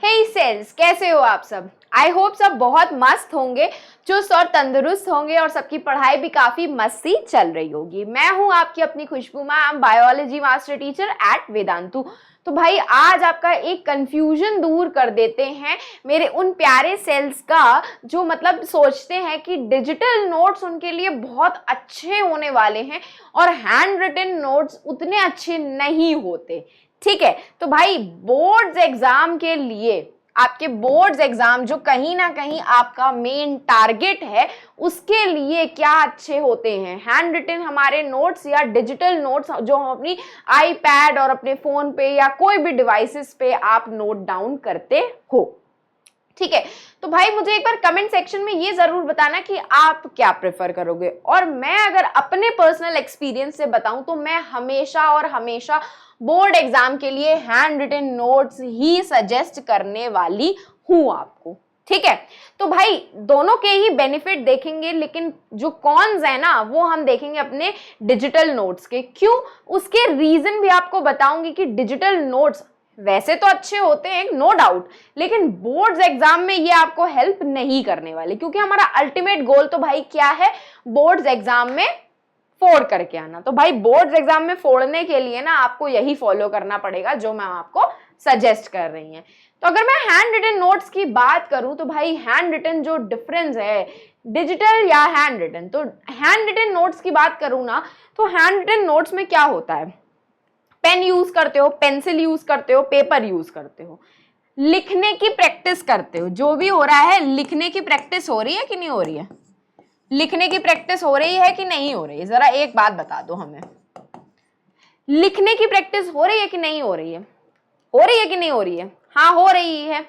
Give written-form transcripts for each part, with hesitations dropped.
हे sales, कैसे हो आप सब। आई होप सब बहुत मस्त होंगे, चुस्त और तंदुरुस्त होंगे और सबकी पढ़ाई भी काफी मस्ती चल रही होगी। मैं हूं आपकी अपनी Khushboo ma'am, biology master teacher at Vedantu. तो भाई आज आपका एक कंफ्यूजन दूर कर देते हैं मेरे उन प्यारे सेल्स का, जो मतलब सोचते हैं कि डिजिटल नोट्स उनके लिए बहुत अच्छे होने वाले हैं और हैंड रिटन नोट्स उतने अच्छे नहीं होते। ठीक है, तो भाई बोर्ड्स एग्जाम के लिए, आपके बोर्ड्स एग्जाम जो कहीं ना कहीं आपका मेन टारगेट है, उसके लिए क्या अच्छे होते हैं, हैंड रिटन हमारे नोट्स या डिजिटल नोट्स जो हम अपनी आईपैड और अपने फोन पे या कोई भी डिवाइसेस पे आप नोट डाउन करते हो। ठीक है, तो भाई मुझे एक बार कमेंट सेक्शन में ये जरूर बताना कि आप क्या प्रेफर करोगे। और मैं अगर अपने पर्सनल एक्सपीरियंस से बताऊं तो मैं हमेशा और हमेशा बोर्ड एग्जाम के लिए हैंड रिटन नोट्स ही सजेस्ट करने वाली हूं आपको। ठीक है, तो भाई दोनों के ही बेनिफिट देखेंगे, लेकिन जो कॉन्स है ना वो हम देखेंगे अपने डिजिटल नोट्स के। क्यों, उसके रीजन भी आपको बताऊंगी कि डिजिटल नोट्स वैसे तो अच्छे होते हैं नो डाउट, लेकिन बोर्ड्स एग्जाम में ये आपको हेल्प नहीं करने वाले, क्योंकि हमारा अल्टीमेट गोल तो भाई क्या है, बोर्ड्स एग्जाम में फोड़ करके आना। तो भाई बोर्ड्स एग्जाम में फोड़ने के लिए ना आपको यही फॉलो करना पड़ेगा जो मैं आपको सजेस्ट कर रही हैं। तो अगर मैं हैंड रिटन नोट्स की बात करूं तो भाई हैंड रिटन जो डिफरेंस है डिजिटल या हैंड रिटन, तो हैंड रिटन नोट्स की बात करूं ना तो हैंड रिटन नोट्स में क्या होता है, पेन यूज करते हो, पेंसिल यूज करते हो, पेपर यूज करते हो, लिखने की प्रैक्टिस करते हो। जो भी हो रहा है, लिखने की प्रैक्टिस हो रही है कि नहीं हो रही है, लिखने की प्रैक्टिस हो रही है कि नहीं हो रही है, जरा एक बात बता दो हमें, लिखने की प्रैक्टिस हो रही है कि नहीं हो रही है, हो रही है कि नहीं हो रही है, हाँ हो रही है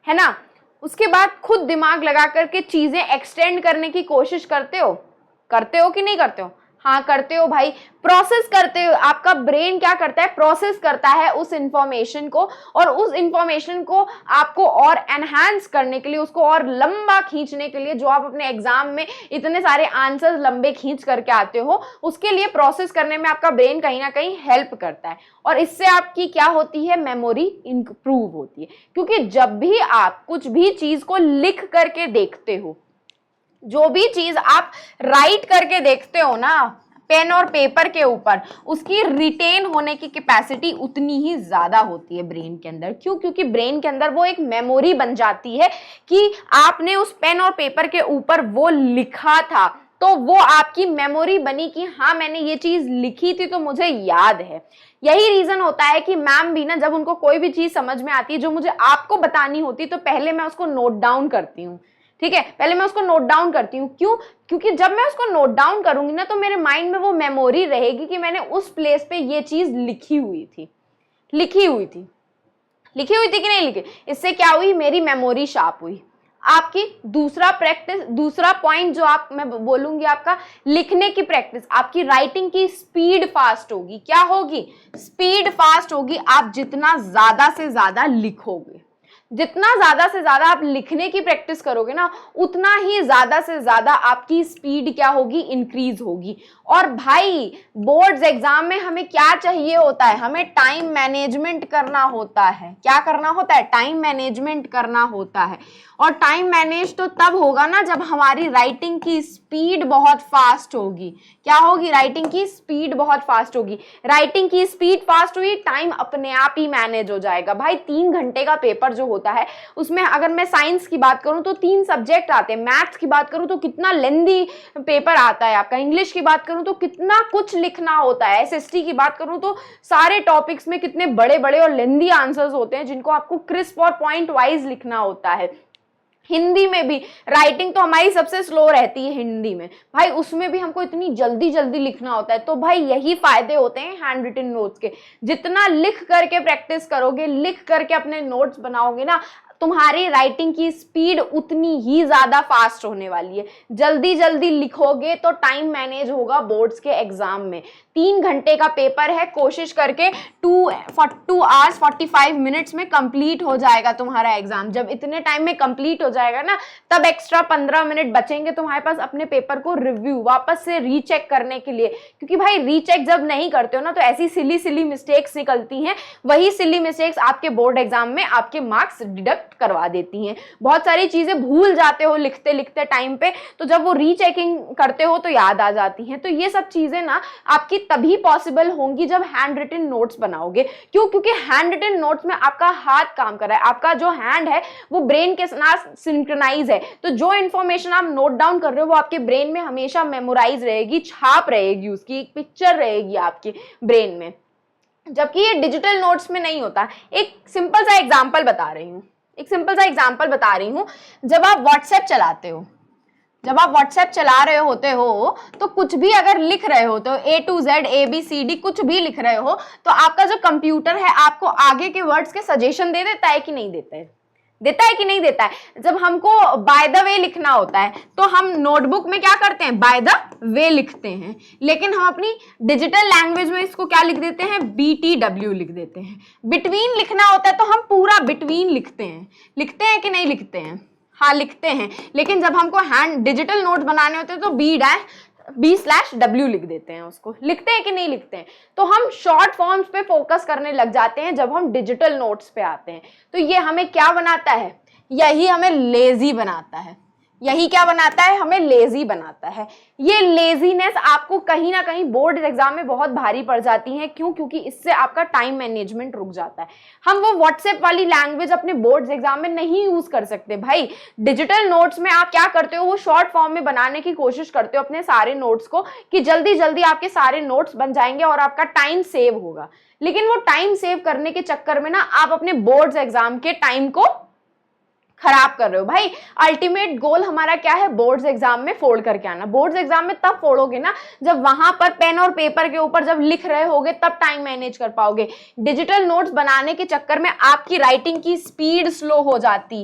ना। उसके बाद खुद दिमाग लगा करके चीजें एक्सटेंड करने की कोशिश करते हो कि नहीं करते हो, हाँ करते हो भाई, प्रोसेस करते हो। आपका ब्रेन क्या करता है, प्रोसेस करता है उस इंफॉर्मेशन को, और उस इंफॉर्मेशन को आपको और एनहांस करने के लिए, उसको और लंबा खींचने के लिए, जो आप अपने एग्जाम में इतने सारे आंसर्स लंबे खींच करके आते हो, उसके लिए प्रोसेस करने में आपका ब्रेन कहीं ना कहीं हेल्प करता है। और इससे आपकी क्या होती है, मेमोरी इंप्रूव होती है। क्योंकि जब भी आप कुछ भी चीज को लिख करके देखते हो, जो भी चीज आप राइट करके देखते हो ना पेन और पेपर के ऊपर, उसकी रिटेन होने की कैपेसिटी उतनी ही ज्यादा होती है ब्रेन के अंदर। क्यों, क्योंकि ब्रेन के अंदर वो एक मेमोरी बन जाती है कि आपने उस पेन और पेपर के ऊपर वो लिखा था, तो वो आपकी मेमोरी बनी कि हाँ मैंने ये चीज लिखी थी तो मुझे याद है। यही रीजन होता है कि मैम भी ना जब उनको कोई भी चीज समझ में आती है जो मुझे आपको बतानी होती, तो पहले मैं उसको नोट डाउन करती हूँ। ठीक है, पहले मैं उसको नोट डाउन करती हूँ। क्यों, क्योंकि जब मैं उसको नोट डाउन करूंगी ना तो मेरे माइंड में वो मेमोरी रहेगी कि मैंने उस प्लेस पे ये चीज लिखी हुई थी कि नहीं लिखी। इससे क्या हुई, मेरी मेमोरी शार्प हुई। आपकी दूसरा पॉइंट जो मैं बोलूंगी, आपका लिखने की प्रैक्टिस, आपकी राइटिंग की स्पीड फास्ट होगी। क्या होगी, स्पीड फास्ट होगी। आप जितना ज्यादा से ज्यादा लिखोगे, जितना ज्यादा से ज्यादा आप लिखने की प्रैक्टिस करोगे ना, उतना ही ज्यादा से ज्यादा आपकी स्पीड क्या होगी, इंक्रीज होगी। और भाई बोर्ड्स एग्जाम में हमें क्या चाहिए होता है, हमें टाइम मैनेजमेंट करना होता है। क्या करना होता है, टाइम मैनेजमेंट करना होता है। और टाइम मैनेज तो तब होगा ना जब हमारी राइटिंग की स्पीड बहुत फास्ट होगी। क्या होगी, राइटिंग की स्पीड बहुत फास्ट होगी। राइटिंग की स्पीड फास्ट हुई, टाइम अपने आप ही मैनेज हो जाएगा। भाई 3 घंटे का पेपर जो होता है, उसमें अगर मैं साइंस की बात करूं तो 3 सब्जेक्ट आते हैं, मैथ्स की बात करूं तो कितना लेंदी पेपर आता है आपका, इंग्लिश की बात करूं तो कितना कुछ लिखना होता है, एसएसटी की बात करूं तो सारे टॉपिक्स में कितने बड़े बड़े और लेंदी आंसर्स होते हैं जिनको आपको क्रिस्प और पॉइंट वाइज लिखना होता है। हिंदी में भी राइटिंग तो हमारी सबसे स्लो रहती है हिंदी में, भाई उसमें भी हमको इतनी जल्दी जल्दी लिखना होता है। तो भाई यही फायदे होते हैं हैंड रिटन नोट्स के। जितना लिख करके प्रैक्टिस करोगे, लिख करके अपने नोट्स बनाओगे ना, तुम्हारी राइटिंग की स्पीड उतनी ही ज्यादा फास्ट होने वाली है। जल्दी जल्दी लिखोगे तो टाइम मैनेज होगा बोर्ड्स के एग्जाम में। 3 घंटे का पेपर है, कोशिश करके 2 hours 45 minutes में कंप्लीट हो जाएगा तुम्हारा एग्जाम। जब इतने टाइम में कंप्लीट हो जाएगा ना, तब एक्स्ट्रा 15 मिनट बचेंगे तुम्हारे पास अपने पेपर को रिव्यू वापस से रीचेक करने के लिए। क्योंकि भाई रीचेक जब नहीं करते हो ना, तो ऐसी सिली मिस्टेक्स निकलती हैं, वही सिली मिस्टेक्स आपके बोर्ड एग्जाम में आपके मार्क्स डिडक्ट करवा देती हैं। बहुत सारी चीजें भूल जाते हो लिखते लिखते टाइम पे, तो जब वो रीचेकिंग करते हो तो याद आ जाती हैं। तो ये सब चीजें ना आपकी तभी पॉसिबल होंगी जब हैंड रिटन नोट्स बनाओगे। क्यों? क्योंकि हैंड रिटन नोट्स में आपका हाथ काम कर रहा है, आपका जो हैंड है वो ब्रेन के साथ सिंक्रोनाइज है। तो जो इंफॉर्मेशन आप नोट डाउन कर रहे हो वो आपके ब्रेन में हमेशा मेमोराइज रहेगी, छाप रहेगी, उसकी एक पिक्चर रहेगी आपके ब्रेन में। जबकि ये डिजिटल नोट्स में नहीं होता। एक सिंपल सा एग्जांपल बता रही हूँ, जब आप व्हाट्सएप चलाते हो, जब आप व्हाट्सएप चला रहे होते हो तो कुछ भी अगर लिख रहे हो तो A to Z ABCD कुछ भी लिख रहे हो, तो आपका जो कंप्यूटर है आपको आगे के वर्ड्स के सजेशन दे देता है कि नहीं देता है? देता है कि नहीं देता है? जब हमको बाय द वे लिखना होता है तो हम नोटबुक में क्या करते हैं? बाय द वे लिखते हैं। लेकिन हम अपनी डिजिटल लैंग्वेज में इसको क्या लिख देते हैं? BTW लिख देते हैं। बिटवीन लिखना होता है तो हम पूरा बिटवीन लिखते हैं कि नहीं लिखते हैं? हाँ, लिखते हैं। लेकिन जब हमको हैंड डिजिटल नोट बनाने होते हैं तो B/W लिख देते हैं। उसको लिखते हैं कि नहीं लिखते हैं? तो हम शॉर्ट फॉर्म्स पे फोकस करने लग जाते हैं जब हम डिजिटल नोट्स पे आते हैं। तो ये हमें क्या बनाता है? यही हमें लेजी बनाता है। यही क्या बनाता है? हमें लेजी बनाता है। ये लेजीनेस आपको कहीं ना कहीं बोर्ड एग्जाम में बहुत भारी पड़ जाती है। क्यों? क्योंकि इससे आपका टाइम मैनेजमेंट रुक जाता है। हम वो व्हाट्सएप वाली लैंग्वेज अपने बोर्ड एग्जाम में नहीं यूज कर सकते भाई। डिजिटल नोट्स में आप क्या करते हो? वो शॉर्ट फॉर्म में बनाने की कोशिश करते हो अपने सारे नोट्स को, कि जल्दी जल्दी आपके सारे नोट्स बन जाएंगे और आपका टाइम सेव होगा। लेकिन वो टाइम सेव करने के चक्कर में ना आप अपने बोर्ड एग्जाम के टाइम को खराब कर रहे हो भाई। अल्टीमेट गोल हमारा क्या है? बोर्ड्स एग्जाम में फोल्ड करके आना। बोर्ड्स एग्जाम में तब फोड़ोगे ना जब वहां पर पेन और पेपर के ऊपर जब लिख रहे होगे, तब टाइम मैनेज कर पाओगे। डिजिटल नोट्स बनाने के चक्कर में आपकी राइटिंग की स्पीड स्लो हो जाती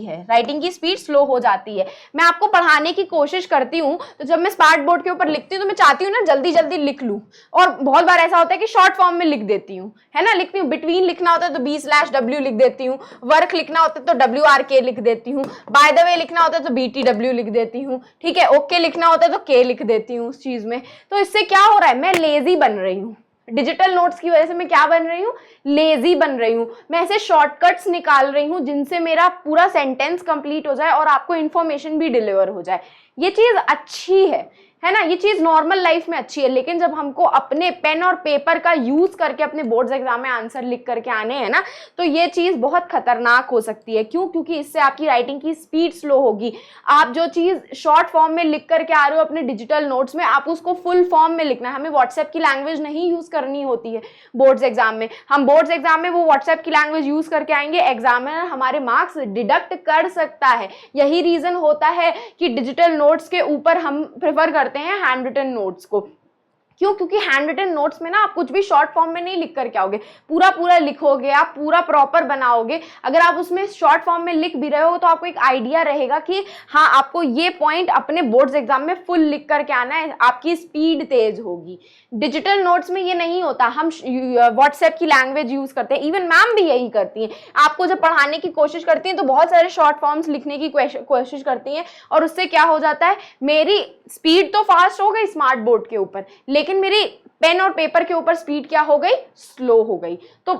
है। मैं आपको पढ़ाने की कोशिश करती हूँ, तो जब मैं स्मार्ट बोर्ड के ऊपर लिखती हूँ तो मैं चाहती हूँ ना जल्दी जल्दी लिख लूँ, और बहुत बार ऐसा होता है कि शॉर्ट फॉर्म में लिख देती हूँ, है ना। लिखती हूँ, बिटवीन लिखना होता है तो B/W लिख देती हूँ, वर्क लिखना होता है तो WRK लिख देती हूँ, बाय द वे लिखना होता है तो BTW लिख देती हूँ, ठीक है। ओके लिखना होता है तो K लिख देती हूँ उस चीज में। तो इससे क्या हो रहा है? मैं लेजी बन रही हूँ। डिजिटल नोट्स की वजह से मैं क्या बन रही हूँ? लेजी बन रही हूँ। मैं ऐसे शॉर्टकट्स निकाल रही हूँ जिनसे मेरा पूरा सेंटेंस कंप्लीट हो जाए और आपको इंफॉर्मेशन भी डिलीवर हो जाए। ये चीज अच्छी है ना, ये चीज नॉर्मल लाइफ में अच्छी है। लेकिन जब हमको अपने पेन और पेपर का यूज करके अपने बोर्ड्स एग्जाम में आंसर लिख करके आने हैं ना, तो ये चीज बहुत खतरनाक हो सकती है। क्यों? क्योंकि इससे आपकी राइटिंग की स्पीड स्लो होगी। आप जो चीज शॉर्ट फॉर्म में लिख करके आ रहे हो अपने डिजिटल नोट्स में, आप उसको फुल फॉर्म में लिखना है। हमें व्हाट्सएप की लैंग्वेज नहीं यूज करनी होती है बोर्ड्स एग्जाम में। हम बोर्ड्स एग्जाम में वो व्हाट्सएप की लैंग्वेज यूज करके आएंगे, एग्जामिनर हमारे मार्क्स डिडक्ट कर सकता है। यही रीजन होता है कि डिजिटल नोट्स के ऊपर हम प्रेफर करते हैं हैंड रिटन नोट्स को। क्यों? क्योंकि हैंड रिटन नोट्स में ना आप कुछ भी शॉर्ट फॉर्म में नहीं लिख करके आओगे, पूरा लिखोगे, आप पूरा प्रॉपर बनाओगे। अगर आप उसमें शॉर्ट फॉर्म में लिख भी रहे हो तो आपको एक आइडिया रहेगा कि हाँ, आपको ये पॉइंट अपने बोर्ड्स एग्जाम में फुल लिख करके आना है, आपकी स्पीड तेज होगी। डिजिटल नोट्स में ये नहीं होता। हम व्हाट्सएप की लैंग्वेज यूज करते हैं, इवन मैम भी यही करती हैं। आपको जब पढ़ाने की कोशिश करती हैं तो बहुत सारे शॉर्ट फॉर्म्स लिखने की कोशिश करती हैं, और उससे क्या हो जाता है? मेरी स्पीड तो फास्ट हो गई स्मार्ट बोर्ड के ऊपर, लेकिन मेरी पेन और पेपर के ऊपर स्पीड क्या हो गई? स्लो हो गई। तो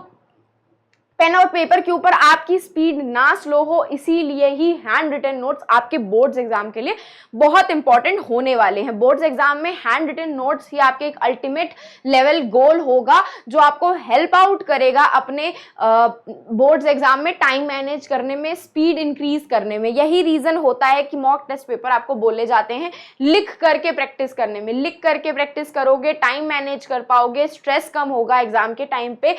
पेन और पेपर के ऊपर आपकी स्पीड ना स्लो हो, इसीलिए ही हैंड रिटन नोट्स आपके बोर्ड्स एग्जाम के लिए बहुत इंपॉर्टेंट होने वाले हैं। बोर्ड्स एग्जाम में हैंड रिटन नोट्स ही आपके एक अल्टीमेट लेवल गोल होगा, जो आपको हेल्प आउट करेगा अपने बोर्ड्स एग्जाम में टाइम मैनेज करने में, स्पीड इंक्रीज करने में। यही रीजन होता है कि मॉक टेस्ट पेपर आपको बोले जाते हैं लिख करके प्रैक्टिस करने में। लिख करके प्रैक्टिस करोगे, टाइम मैनेज कर पाओगे, स्ट्रेस कम होगा एग्जाम के टाइम पे,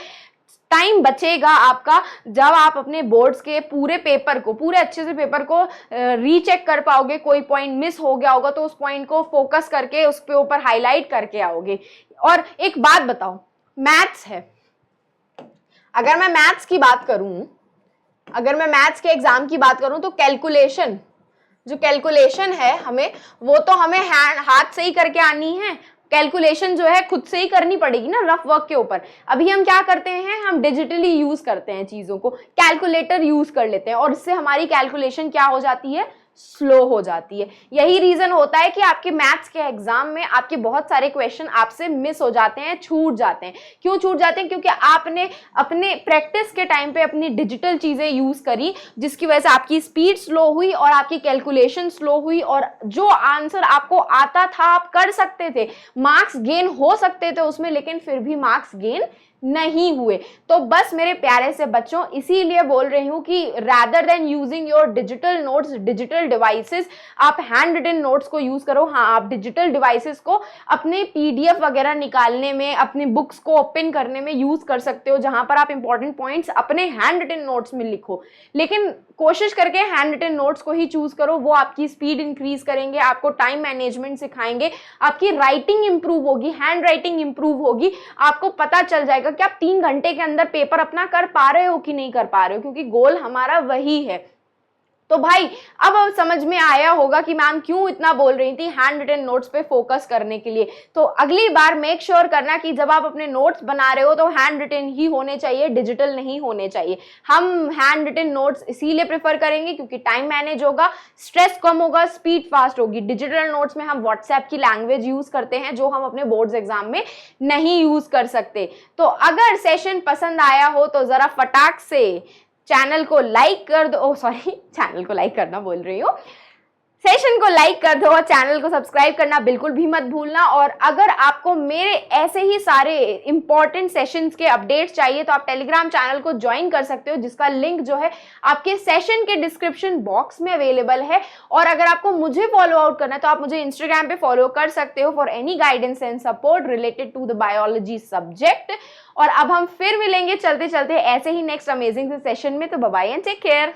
टाइम बचेगा आपका। जब आप अपने बोर्ड्स के पूरे पेपर को, पूरे अच्छे से पेपर को रीचेक कर पाओगे, कोई पॉइंट मिस हो गया होगा तो उस पॉइंट को फोकस करके उस पे ऊपर हाईलाइट करके आओगे। और एक बात बताओ, मैथ्स है, अगर मैं मैथ्स की बात करूं अगर मैं मैथ्स के एग्जाम की बात करूं तो कैलकुलेशन, जो कैलकुलेशन है हमें, वो तो हमें हाथ से ही करके आनी है। कैलकुलेशन जो है खुद से ही करनी पड़ेगी ना रफ वर्क के ऊपर। अभी हम क्या करते हैं, हम डिजिटली यूज करते हैं चीजों को, कैलकुलेटर यूज कर लेते हैं और इससे हमारी कैलकुलेशन क्या हो जाती है, स्लो हो जाती है। यही रीजन होता है कि आपके मैथ्स के एग्जाम में आपके बहुत सारे क्वेश्चन आपसे मिस हो जाते हैं, छूट जाते हैं। क्यों छूट जाते हैं, क्योंकि आपने अपने प्रैक्टिस के टाइम पे अपनी डिजिटल चीजें यूज करी, जिसकी वजह से आपकी स्पीड स्लो हुई और आपकी कैलकुलेशन स्लो हुई, और जो आंसर आपको आता था आप कर सकते थे, मार्क्स गेन हो सकते थे उसमें, लेकिन फिर भी मार्क्स गेन नहीं हुए। तो बस मेरे प्यारे से बच्चों, इसीलिए बोल रही हूं कि rather than using your digital notes, digital devices, आप हैंड रिटन नोट्स को यूज करो। हाँ, आप डिजिटल डिवाइसेस को अपने पीडीएफ वगैरह निकालने में, अपनी बुक्स को ओपन करने में यूज कर सकते हो, जहां पर आप इंपॉर्टेंट पॉइंट्स अपने हैंड रिटन नोट्स में लिखो। लेकिन कोशिश करके हैंड रिटन नोट्स को ही चूज करो, वो आपकी स्पीड इंक्रीज करेंगे, आपको टाइम मैनेजमेंट सिखाएंगे, आपकी राइटिंग इंप्रूव होगी, हैंड राइटिंग इंप्रूव होगी। आपको पता चल जाएगा कि आप 3 घंटे के अंदर पेपर अपना कर पा रहे हो कि नहीं कर पा रहे हो, क्योंकि गोल हमारा वही है। तो भाई अब समझ में आया होगा कि मैम क्यों इतना बोल रही थी हैंड रिटन नोट्स पे फोकस करने के लिए। तो अगली बार मेक श्योर करना कि जब आप अपने नोट्स बना रहे हो तो हैंड रिटन ही होने चाहिए, डिजिटल नहीं होने चाहिए। हम हैंड रिटन नोट्स इसीलिए प्रेफर करेंगे क्योंकि टाइम मैनेज होगा, स्ट्रेस कम होगा, स्पीड फास्ट होगी। डिजिटल नोट्स में हम व्हाट्सएप की लैंग्वेज यूज करते हैं जो हम अपने बोर्ड्स एग्जाम में नहीं यूज कर सकते। तो अगर सेशन पसंद आया हो तो जरा फटाक से चैनल को लाइक कर दो, सॉरी चैनल को लाइक करना बोल रही हूँ, सेशन को लाइक कर दो और चैनल को सब्सक्राइब करना बिल्कुल भी मत भूलना। और अगर आपको मेरे ऐसे ही सारे इंपॉर्टेंट सेशंस के अपडेट्स चाहिए तो आप टेलीग्राम चैनल को ज्वाइन कर सकते हो, जिसका लिंक जो है आपके सेशन के डिस्क्रिप्शन बॉक्स में अवेलेबल है। और अगर आपको मुझे फॉलो आउट करना है तो आप मुझे इंस्टाग्राम पे फॉलो कर सकते हो for any guidance and support related to the biology subject. और अब हम फिर मिलेंगे चलते चलते ऐसे ही नेक्स्ट अमेजिंग से सेशन में। तो bye bye and take care.